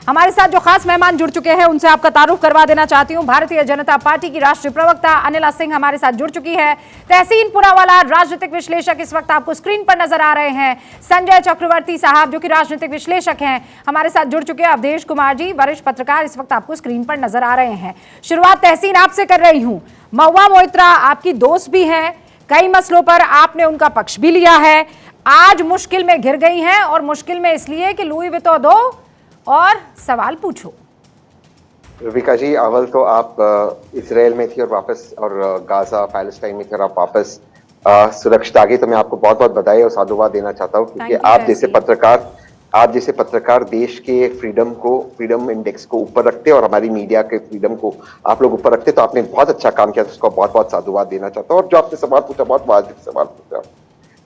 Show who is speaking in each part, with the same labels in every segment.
Speaker 1: हमारे साथ जो खास मेहमान जुड़ चुके हैं उनसे आपका तारुफ करवा देना चाहती हूं। भारतीय जनता पार्टी की राष्ट्रीय प्रवक्ता अनिला सिंह हमारे साथ जुड़ चुकी है। तहसीन पुनावाला राजनीतिक विश्लेषक इस वक्त आपको स्क्रीन पर नजर आ रहे हैं। संजय चक्रवर्ती साहब जो कि राजनीतिक विश्लेषक हैं हमारे साथ जुड़ चुके हैं। अवधेश कुमार जी वरिष्ठ पत्रकार इस वक्त आपको स्क्रीन पर नजर आ रहे हैं। शुरुआत तहसीन आपसे कर रही हूँ। महुआ मोइत्रा आपकी दोस्त भी है, कई मसलों पर आपने उनका पक्ष भी लिया है। आज मुश्किल में घिर गई हैं और मुश्किल में इसलिए कि लुई वितो दो और सवाल पूछो।
Speaker 2: विका जी, अव्वल तो आप इजराइल में थी और वापस और गाजा पैलेस्टाइन में थी और आप वापस सुरक्षित आ गई, तो मैं आपको बहुत बहुत बधाई और साधुवाद देना चाहता हूँ, क्योंकि आप जैसे पत्रकार देश के फ्रीडम इंडेक्स को ऊपर रखते हैं और हमारी मीडिया के फ्रीडम को आप लोग ऊपर रखते, तो आपने बहुत अच्छा काम किया, तो उसका बहुत बहुत साधुवाद देना चाहता हूँ। और जो आपने सवाल पूछा, बहुत वाजिब सवाल पूछा।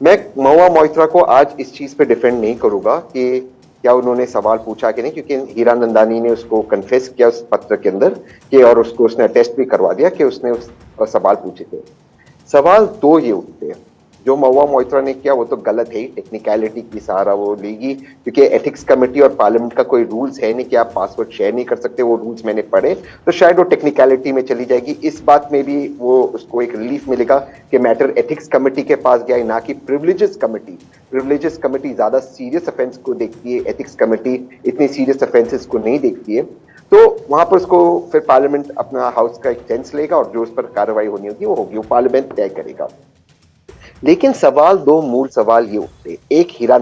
Speaker 2: मैं महुआ मोइत्रा को आज इस चीज पे डिफेंड नहीं करूंगा कि क्या उन्होंने सवाल पूछा कि नहीं, क्योंकि हीरा नंदानी ने उसको कन्फेस किया उस पत्र के अंदर कि, और उसको उसने अटेस्ट भी करवा दिया कि उसने उस सवाल पूछे थे। सवाल दो ये उठते हैं, जो महुआ मोइत्रा ने किया वो तो गलत है, टेक्निकलिटी की सहारा वो लेगी, क्योंकि एथिक्स कमेटी और पार्लियामेंट का कोई रूल्स है नहीं कि आप पासवर्ड शेयर नहीं कर सकते। वो रूल्स मैंने पढ़े, तो शायद वो टेक्निकलिटी में चली जाएगी। इस बात में भी वो उसको एक रिलीफ मिलेगा कि मैटर एथिक्स कमेटी के पास गया है, ना कि प्रिविलेजेस कमेटी। प्रिविलेजेस कमेटी ज्यादा सीरियस ऑफेंस को देखती है, एथिक्स कमेटी इतनी सीरियस ऑफेंसेस को नहीं देखती है। तो वहां पर उसको फिर पार्लियामेंट अपना हाउस का एक सेंस लेगा और जो उस पर कार्रवाई होनी होगी वो होगी, वो पार्लियामेंट तय करेगा। लेकिन दो मूल सवाल ये उठते, एक हीरा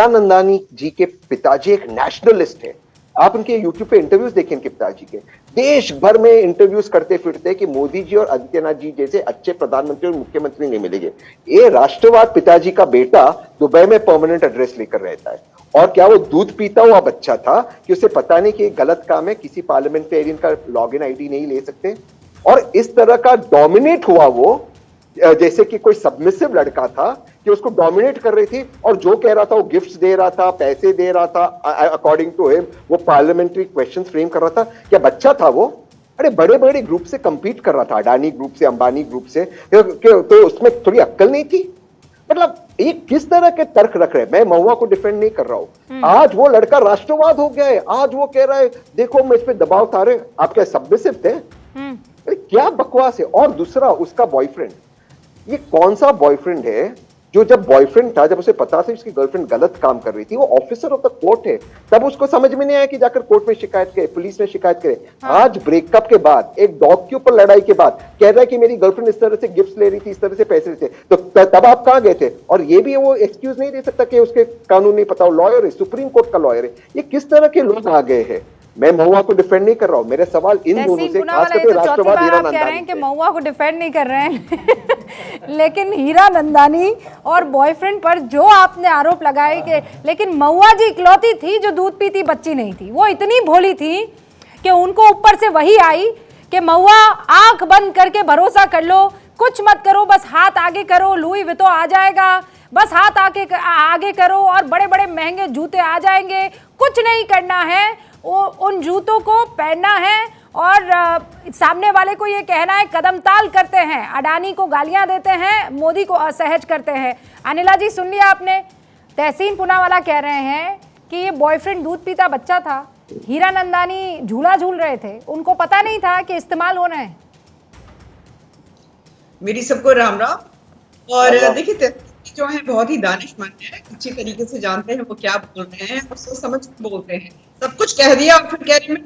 Speaker 2: नंदानी जी के पिताजी एक नेशनलिस्ट है। आप उनके यूट्यूब पे इंटरव्यूज देखें, इनके पिताजी के देश भर में इंटरव्यूज करते फिरते कि मोदी जी और आदित्यनाथ जी जैसे अच्छे प्रधानमंत्री और मुख्यमंत्री नहीं मिलेंगे। ये राष्ट्रवाद पिताजी का बेटा दुबई में परमानेंट एड्रेस लेकर रहता है, और क्या वो दूध पीता हुआ बच्चा था कि उसे पता नहीं कि ये गलत काम है, किसी पार्लियामेंटेरियन का लॉगिन आईडी नहीं ले सकते। और इस तरह का डोमिनेट हुआ वो, जैसे कि कोई सबमिसिव लड़का था कि उसको डोमिनेट कर रही थी, और जो कह रहा था वो गिफ्ट्स दे रहा था, पैसे दे रहा था, अकॉर्डिंग टू हिम वो पार्लियामेंट्री क्वेश्चंस फ्रेम कर रहा था। क्या बच्चा था वो? अरे बड़े बड़े ग्रुप से कंपीट कर रहा था, अडानी ग्रुप से, अंबानी ग्रुप से, तो उसमें थोड़ी अक्ल नहीं थी? मतलब ये किस तरह के तर्क रख रहे हैं? मैं महुआ को डिफेंड नहीं कर रहा हूं। आज वो लड़का राष्ट्रवाद हो गया है, आज वो कह रहा है देखो मैं इस पे दबाव उतारे। आप क्या सबमिसिव थे? अरे क्या बकवास है। और दूसरा, उसका बॉयफ्रेंड, ये कौन सा बॉयफ्रेंड है जो जब बॉयफ्रेंड था, जब उसे पता था उसकी गर्लफ्रेंड गलत काम कर रही थी, वो ऑफिसर ऑफ द कोर्ट है, तब उसको समझ में नहीं आया कि जाकर कोर्ट में शिकायत करे, पुलिस में शिकायत करे। आज ब्रेकअप के बाद, एक डॉग के ऊपर लड़ाई के बाद कह रहा है कि मेरी गर्लफ्रेंड इस तरह से गिफ्ट्स ले रही थी, इस तरह से पैसे लेते, तो तब आप कहां गए थे? और ये भी वो एक्सक्यूज नहीं दे सकता कि उसके कानून नहीं पता, लॉयर है, सुप्रीम कोर्ट का लॉयर है। ये किस तरह के लोग आ गए हैं? मैं महुआ को डिफेंड नहीं कर रहा हूं, मेरे सवाल इन दोनों से, खास करके राष्ट्रवाद हीरा नंदानी,
Speaker 1: कह रहे हैं कि महुआ को डिफेंड नहीं कर रहे हैं लेकिन हीरा नंदानी और बॉयफ्रेंड पर जो आपने आरोप लगाए कि, लेकिन महुआ जी इकलौती थी जो दूध पीती बच्ची नहीं थी। वो इतनी भोली थी कि उनको ऊपर से वही आई कि महुआ आंख बंद करके भरोसा कर लो, कुछ मत करो, बस हाथ आगे करो, लुई वितो आ जाएगा, बस हाथ आगे करो और बड़े बड़े महंगे जूते आ जाएंगे, कुछ नहीं करना है, उन जूतों को पहनना है और सामने वाले को ये कहना है, कदम ताल करते हैं, अडानी को गालियां देते हैं, मोदी को असहज करते हैं। अनिला जी सुन लिया आपने, तहसीन पुनावाला कह रहे हैं कि ये बॉयफ्रेंड दूध पीता बच्चा था, हीरा नंदानी झूला झूल रहे थे, उनको पता नहीं था कि इस्तेमाल हो रहे हैं।
Speaker 3: मेरी सबको राम राम। और देखिए जो है बहुत ही दानिशमंद है, अच्छी तरीके से जानते हैं वो क्या बोल रहे हैं और सोच समझ के बोलते हैं। सब कुछ कह दिया और फिर कह रही मैं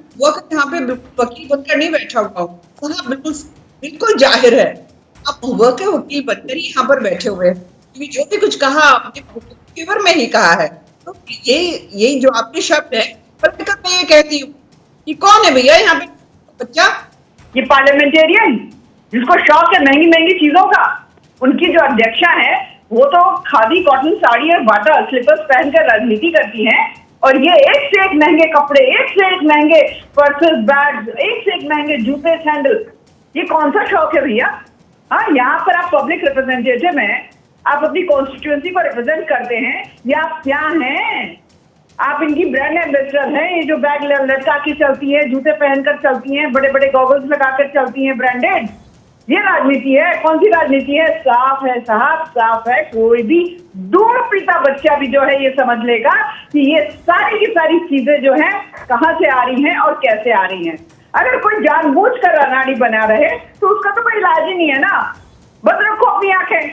Speaker 3: यहाँ पे वकील बनकर नहीं बैठा हुआ हूँ। हाँ बिल्कुल जाहिर है आप के वकील बनकर ही यहाँ पर बैठे हुए हैं, क्योंकि जो भी कुछ कहा आपने फेवर में ही कहा है। तो ये जो आपके शब्द है, पर मैं ये कहती हूँ कि कौन है भैया यहाँ पे बच्चा?
Speaker 4: ये पार्लियामेंटेरियन जिसको शौक है महंगी महंगी चीजों का, उनकी जो अध्यक्षा है वो तो खादी कॉटन साड़ी और बाटा स्लीपर्स पहनकर राजनीति करती हैं, और ये एक से एक महंगे कपड़े, एक से एक महंगे पर्सेस, बैग्स, एक से एक महंगे जूते, सैंडल। ये कौन सा शौक है भैया? हाँ, यहाँ पर आप पब्लिक रिप्रेजेंटेटिव हैं, आप अपनी कॉन्स्टिट्यूएंसी को रिप्रेजेंट करते हैं, या आप क्या हैं? आप इनकी ब्रांड एम्बेसडर हैं। ये जो बैग लटका के चलती है, जूते पहनकर चलती हैं, बड़े बड़े गॉगल्स लगाकर चलती हैं ब्रांडेड, ये राजनीति है? कौन सी राजनीति है? साफ है साहब, साफ है। कोई भी दूध पीता बच्चा भी जो है ये समझ लेगा कि ये सारी की सारी चीजें जो है कहां से आ रही हैं और कैसे आ रही हैं। अगर कोई जानबूझकर अनाड़ी बना रहे तो उसका तो कोई इलाज ही नहीं है ना। बंद रखो अपनी आंखें,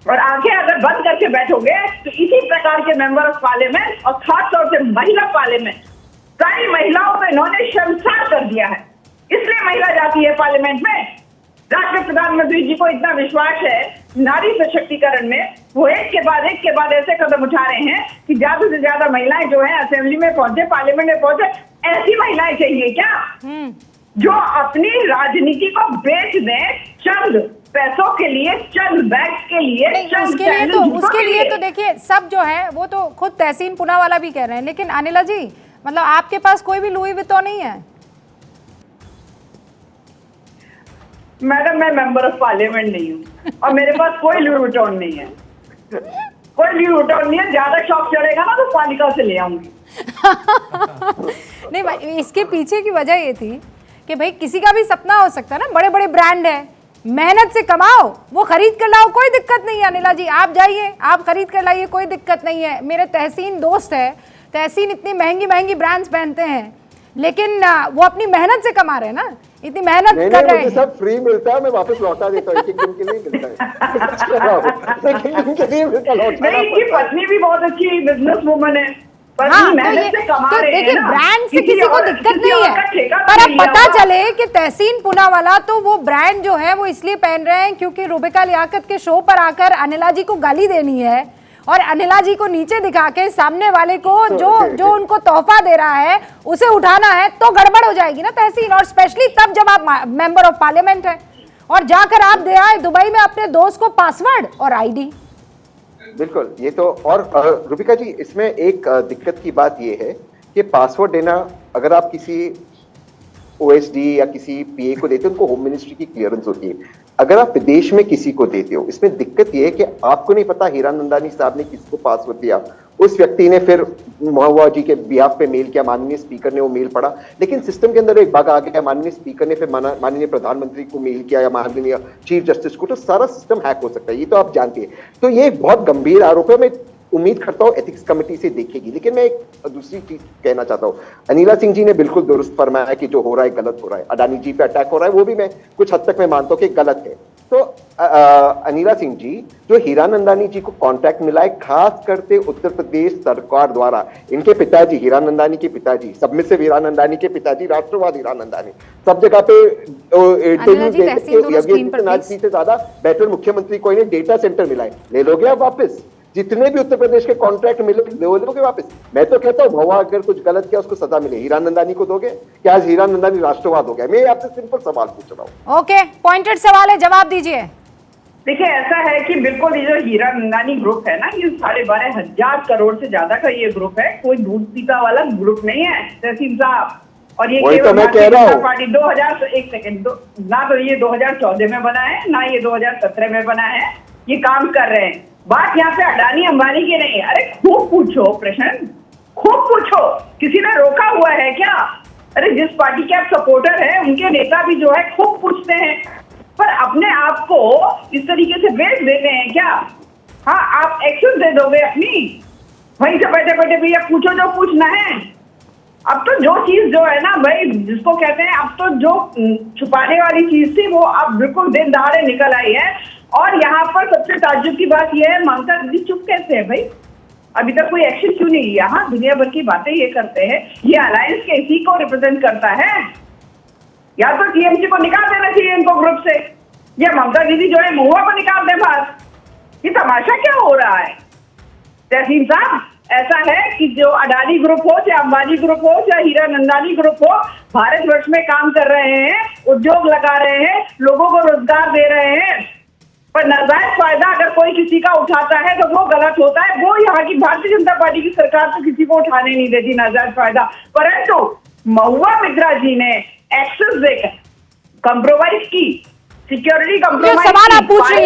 Speaker 4: और आंखें अगर बंद करके बैठोगे तो इसी प्रकार के मेंबर ऑफ पार्लियामेंट और खासतौर से महिला पार्लियामेंट, सारी महिलाओं को इन्होंने शर्मसार कर दिया है। इसलिए महिला जाती है पार्लियामेंट में। राष्ट्रीय प्रधानमंत्री जी को इतना विश्वास है नारी सशक्तिकरण में, वो एक के बाद ऐसे कदम उठा रहे हैं कि ज्यादा से ज्यादा महिलाएं जो है असेंबली में पहुंचे, पार्लियामेंट में पहुंचे। ऐसी महिलाएं चाहिए क्या जो अपनी राजनीति को बेच दें चंद पैसों के लिए, चंद बैग्स के लिए, चंद
Speaker 1: उसके लिए तो देखिए सब जो है वो तो खुद तहसीन पूनावाला भी कह रहे हैं। लेकिन अनिला जी, मतलब आपके पास कोई भी लुई विटॉन नहीं है?
Speaker 4: मैडम, मैं मेंबर ऑफ पार्लियामेंट नहीं हूँ और मेरे पास कोई लुई विटॉन नहीं है। कोई लुई विटॉन नहीं है। ज्यादा शौक चढ़ेगा ना तो पालिका से ले आऊंगी।
Speaker 1: नहीं भाई, इसके पीछे की वजह ये थी कि भाई किसी का भी सपना हो सकता है ना, बड़े बड़े ब्रांड है, मेहनत से कमाओ, वो खरीद कर लाओ, कोई दिक्कत नहीं है। अनिला जी आप जाइए, आप खरीद कर लाइए, कोई दिक्कत नहीं है। मेरे तहसीन दोस्त है, तहसीन इतनी महंगी महंगी ब्रांड्स पहनते हैं, लेकिन वो अपनी मेहनत से कमा रहे हैं ना, इतनी मेहनत कर रहे हैं।
Speaker 2: सब फ्री मिलता है, मैं वापस लौटा देता हूँ, एक दिन के लिए मिलता है।
Speaker 4: नहीं, इनकी पत्नी भी बहुत अच्छी बिजनेस वुमन है।
Speaker 1: हाँ, देखिए ब्रांड से किसी को दिक्कत नहीं है, पर अब पता चले कि तहसीन पूनावाला तो वो ब्रांड जो है वो इसलिए पहन रहे हैं क्योंकि रुबिका लियाकत के शो पर आकर अनिला जी को गाली देनी है और अनिला जी को नीचे दिखा के सामने वाले को जो उनको तोहफा दे रहा है उसे उठाना है, तो गड़बड़ हो जाएगी ना तहसीन। और स्पेशली तब जब आप मेंबर ऑफ पार्लियामेंट है और जाकर आप दे आए दुबई में अपने दोस्त को पासवर्ड और आईडी।
Speaker 2: बिल्कुल, ये तो। और रुबिका जी, इसमें एक दिक्कत की बात ये है कि पासवर्ड देना, अगर आप किसी ओएसडी या किसी पीए को देते हो, उनको होम मिनिस्ट्री की क्लियरेंस होती है। अगर आप विदेश में किसी को देते हो, इसमें दिक्कत ये है कि आपको नहीं पता हीरानंदानी साहब ने किसको पासवर्ड दिया। उस व्यक्ति ने फिर महुआ जी के बिहाफ पे मेल किया, माननीय स्पीकर ने वो मेल पढ़ा, लेकिन सिस्टम के अंदर एक बग आ गया, माननीय स्पीकर ने फिर माननीय प्रधानमंत्री को मेल किया या माननीय चीफ जस्टिस को, तो सारा सिस्टम हैक हो सकता है, ये तो आप जानते हैं। तो ये बहुत गंभीर आरोप है। मैं उम्मीद करता हूँ एथिक्स कमेटी से देखेगी। लेकिन मैं एक दूसरी चीज कहना चाहता हूँ, अनिला सिंह जी ने बिल्कुल दुरुस्त फरमाया कि जो हो रहा है गलत हो रहा है, अडानी जी पे अटैक हो रहा है, वो भी मैं कुछ हद तक मैं मानता हूँ कि गलत है। तो अनिला सिंह जी, जो हीरानंदानी जी को कॉन्ट्रैक्ट मिला है खास करके उत्तर प्रदेश सरकार द्वारा, इनके पिताजी हीरानंदानी के पिताजी, सबमिसिव हीरानंदानी के पिताजी, राष्ट्रवाद हीरानंदानी, सब जगह पे इंटरव्यू से ज्यादा बेटर मुख्यमंत्री को इन्हें डेटा सेंटर मिला है। ले लोगे आप वापस? जितने भी उत्तर प्रदेश के कॉन्ट्रैक्ट मिले लोगे वापस? मैं तो कहता हूँ भवा अगर कुछ गलत किया उसको सजा मिले। हीरानंदानी को दोगे? क्या आज हीरानंदानी राष्ट्रवाद हो गया? मैं आपसे सिंपल सवाल पूछ रहा हूँ।
Speaker 1: ओके, पॉइंटेड सवाल है, जवाब दीजिए।
Speaker 4: देखिए, ऐसा है कि बिल्कुल ये जो हीरानंदानी ग्रुप है ना, ये 12,500 करोड़ से ज्यादा का ये ग्रुप है, कोई दूध पीता वाला ग्रुप नहीं है तहसीन साहब। और ये
Speaker 2: तो मैं कह रहा हूँ
Speaker 4: पार्टी 2001 तो ये 2014 में बना है, ना ये 2017 में बना है, ये काम कर रहे हैं। बात यहाँ पे अडानी अंबानी की नहीं है। अरे खूब पूछो प्रश्न, खूब पूछो, किसी ने रोका हुआ है क्या? अरे जिस पार्टी के आप सपोर्टर हैं उनके नेता भी जो है खूब पूछते हैं, पर अपने आप को इस तरीके से बेच देते हैं क्या? हाँ, आप एक्सेस दे दोगे अपनी, वहीं से बैठे बैठे भैया पूछो जो पूछना है। अब तो जो चीज जो है ना भाई, जिसको कहते हैं, अब तो जो छुपाने वाली चीज थी वो अब बिल्कुल दिन दहाड़े निकल आई है। और यहाँ पर सबसे ताज्जुब की बात यह है, ममता दीदी चुप कैसे है भाई? अभी तक कोई एक्शन क्यों नहीं लिया? हाँ, दुनिया भर की बातें ये करते हैं, ये अलायंस के इसी को रिप्रेजेंट करता है। या तो टीएमसी को निकाल देना चाहिए इनको ग्रुप से, या ममता दीदी जो है महुआ को निकाल दे बाहर। ये तमाशा क्या हो रहा है तहसीन साहब? ऐसा है कि जो अडानी ग्रुप हो, चाहे अंबानी ग्रुप हो, चाहे हीरानंदानी ग्रुप हो, भारतवर्ष में काम कर रहे हैं, उद्योग लगा रहे हैं, लोगों को रोजगार दे रहे हैं, पर नाजायज फायदा अगर कोई किसी का उठाता है तो वो गलत होता है। वो यहाँ की भारतीय जनता पार्टी की सरकार तो किसी को उठाने नहीं देती नाजायज फायदा, परंतु महुआ मित्रा जी ने एक्सेस देकर कंप्रोमाइज की, सिक्योरिटी कंप्रोमाइज
Speaker 1: सवाल आप पूछ रही